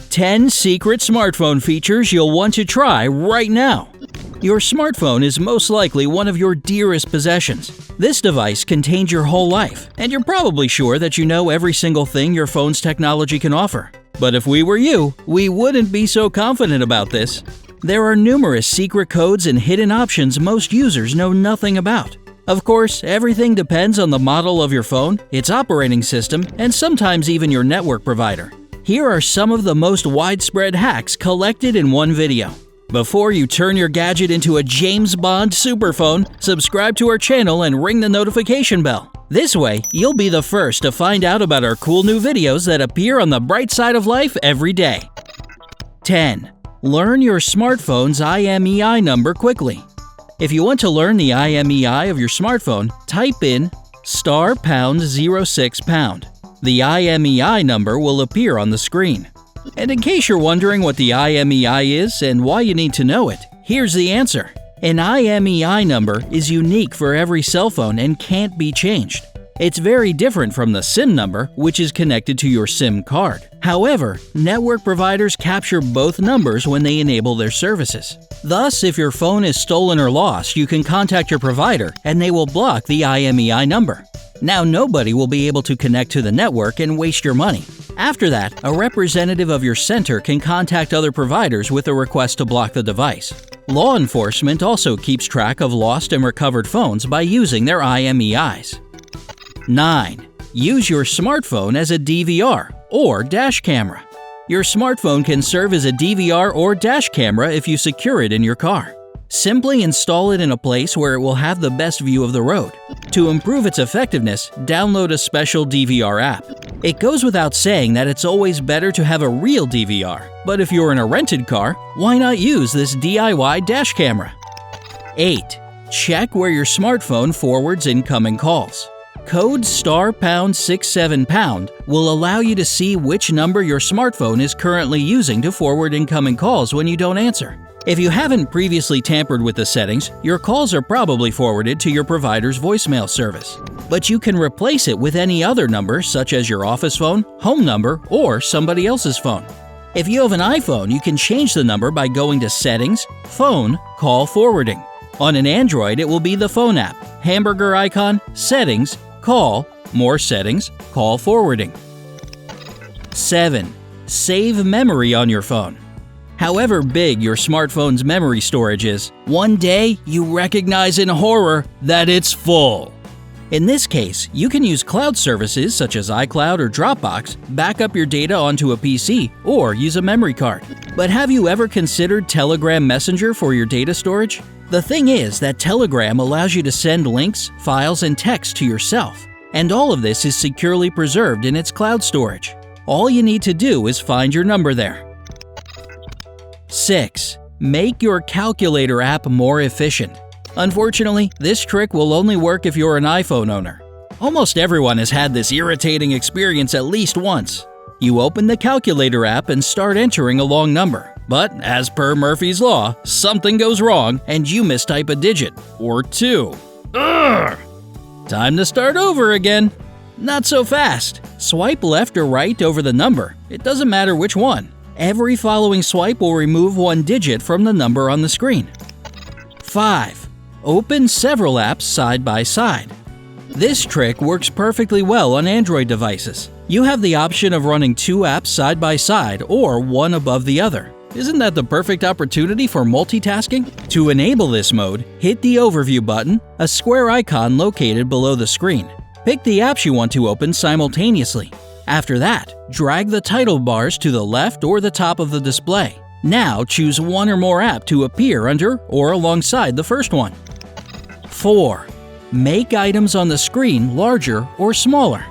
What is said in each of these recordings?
10 secret smartphone features you'll want to try right now. Your smartphone is most likely one of your dearest possessions. This device contains your whole life, and you're probably sure that you know every single thing your phone's technology can offer. But if we were you, we wouldn't be so confident about this. There are numerous secret codes and hidden options most users know nothing about. Of course, everything depends on the model of your phone, its operating system, and sometimes even your network provider. Here are some of the most widespread hacks collected in one video. Before you turn your gadget into a James Bond superphone, subscribe to our channel and ring the notification bell. This way, you'll be the first to find out about our cool new videos that appear on the bright side of life every day. 10. Learn your smartphone's IMEI number quickly. If you want to learn the IMEI of your smartphone, type in *#06#. The IMEI number will appear on the screen. And in case you're wondering what the IMEI is and why you need to know it, here's the answer. An IMEI number is unique for every cell phone and can't be changed. It's very different from the SIM number, which is connected to your SIM card. However, network providers capture both numbers when they enable their services. Thus, if your phone is stolen or lost, you can contact your provider and they will block the IMEI number. Now nobody will be able to connect to the network and waste your money. After that, a representative of your center can contact other providers with a request to block the device. Law enforcement also keeps track of lost and recovered phones by using their IMEIs. 9. Use your smartphone as a DVR or dash camera. Your smartphone can serve as a DVR or dash camera if you secure it in your car. Simply install it in a place where it will have the best view of the road. To improve its effectiveness, download a special DVR app. It goes without saying that it's always better to have a real DVR, but if you're in a rented car, why not use this DIY dash camera? 8. Check where your smartphone forwards incoming calls. Code *#67# will allow you to see which number your smartphone is currently using to forward incoming calls when you don't answer. If you haven't previously tampered with the settings, your calls are probably forwarded to your provider's voicemail service. But you can replace it with any other number such as your office phone, home number, or somebody else's phone. If you have an iPhone, you can change the number by going to Settings, Phone, Call Forwarding. On an Android, it will be the Phone app, hamburger icon, Settings, Call, More Settings, Call Forwarding. 7. Save memory on your phone. However big your smartphone's memory storage is, one day you recognize in horror that it's full. In this case, you can use cloud services such as iCloud or Dropbox, back up your data onto a PC, or use a memory card. But have you ever considered Telegram Messenger for your data storage? The thing is that Telegram allows you to send links, files, and text to yourself, and all of this is securely preserved in its cloud storage. All you need to do is find your number there. 6. Make your calculator app more efficient. Unfortunately, this trick will only work if you're an iPhone owner. Almost everyone has had this irritating experience at least once. You open the calculator app and start entering a long number, but as per Murphy's Law, something goes wrong and you mistype a digit or two. Ugh! Time to start over again. Not so fast. Swipe left or right over the number. It doesn't matter which one. Every following swipe will remove one digit from the number on the screen. 5. Open several apps side by side. This trick works perfectly well on Android devices. You have the option of running two apps side by side or one above the other. Isn't that the perfect opportunity for multitasking? To enable this mode, hit the Overview button, a square icon located below the screen. Pick the apps you want to open simultaneously. After that, drag the title bars to the left or the top of the display. Now choose one or more app to appear under or alongside the first one. 4. Make items on the screen larger or smaller.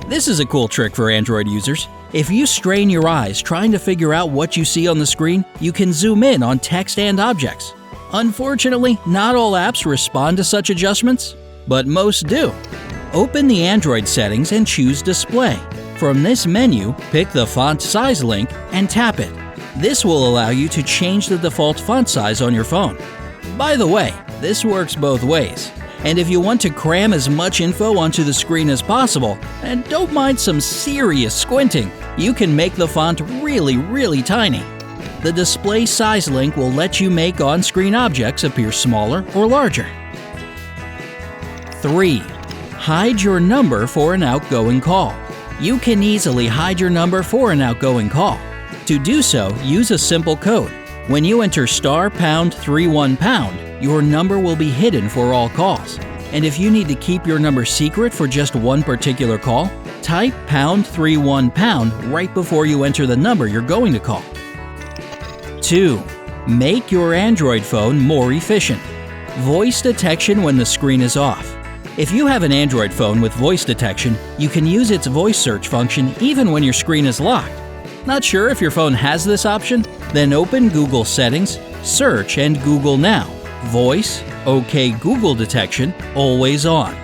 This is a cool trick for Android users. If you strain your eyes trying to figure out what you see on the screen, you can zoom in on text and objects. Unfortunately, not all apps respond to such adjustments, but most do. Open the Android settings and choose Display. From this menu, pick the font size link and tap it. This will allow you to change the default font size on your phone. By the way, this works both ways. And if you want to cram as much info onto the screen as possible, and don't mind some serious squinting, you can make the font really tiny. The display size link will let you make on-screen objects appear smaller or larger. 3. Hide your number for an outgoing call. You can easily hide your number for an outgoing call. To do so, use a simple code. When you enter *31#, your number will be hidden for all calls. And if you need to keep your number secret for just one particular call, type #31# right before you enter the number you're going to call. 2. Make your Android phone more efficient. Voice detection when the screen is off. If you have an Android phone with voice detection, you can use its voice search function even when your screen is locked. Not sure if your phone has this option? Then open Google Settings, Search, and Google Now. Voice, OK Google detection, always on.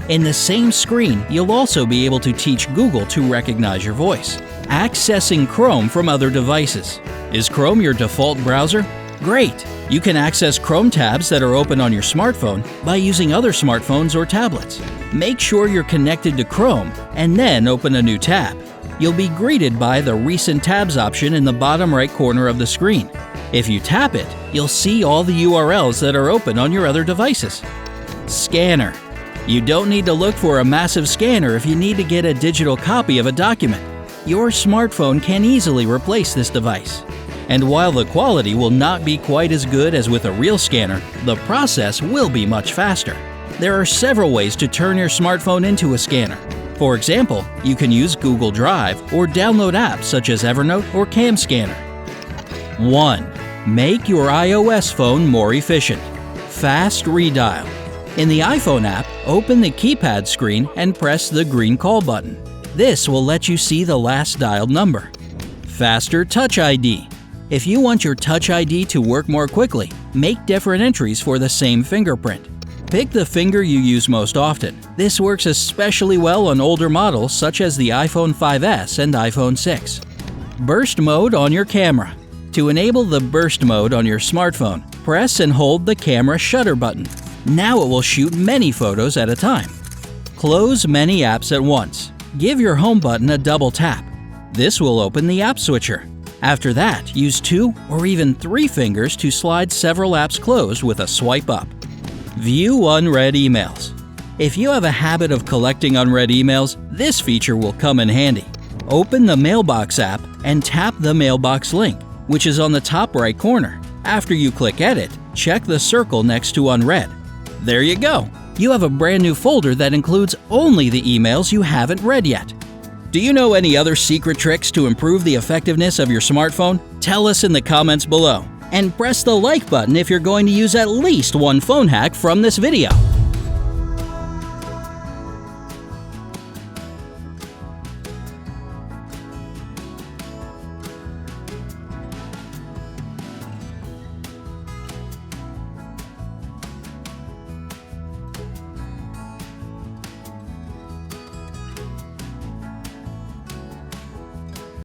In the same screen, you'll also be able to teach Google to recognize your voice. Accessing Chrome from other devices. Is Chrome your default browser? Great! You can access Chrome tabs that are open on your smartphone by using other smartphones or tablets. Make sure you're connected to Chrome and then open a new tab. You'll be greeted by the Recent Tabs option in the bottom right corner of the screen. If you tap it, you'll see all the URLs that are open on your other devices. Scanner. You don't need to look for a massive scanner if you need to get a digital copy of a document. Your smartphone can easily replace this device. And while the quality will not be quite as good as with a real scanner, the process will be much faster. There are several ways to turn your smartphone into a scanner. For example, you can use Google Drive or download apps such as Evernote or Cam Scanner. 1. Make your iOS phone more efficient. Fast redial. In the iPhone app, open the keypad screen and press the green call button. This will let you see the last dialed number. Faster Touch ID. If you want your Touch ID to work more quickly, make different entries for the same fingerprint. Pick the finger you use most often. This works especially well on older models such as the iPhone 5S and iPhone 6. Burst mode on your camera. To enable the burst mode on your smartphone, press and hold the camera shutter button. Now it will shoot many photos at a time. Close many apps at once. Give your home button a double tap. This will open the app switcher. After that, use 2 or even 3 fingers to slide several apps closed with a swipe up. View unread emails. If you have a habit of collecting unread emails, this feature will come in handy. Open the Mailbox app and tap the Mailbox link, which is on the top right corner. After you click Edit, check the circle next to Unread. There you go! You have a brand new folder that includes only the emails you haven't read yet. Do you know any other secret tricks to improve the effectiveness of your smartphone? Tell us in the comments below. And press the like button if you're going to use at least one phone hack from this video.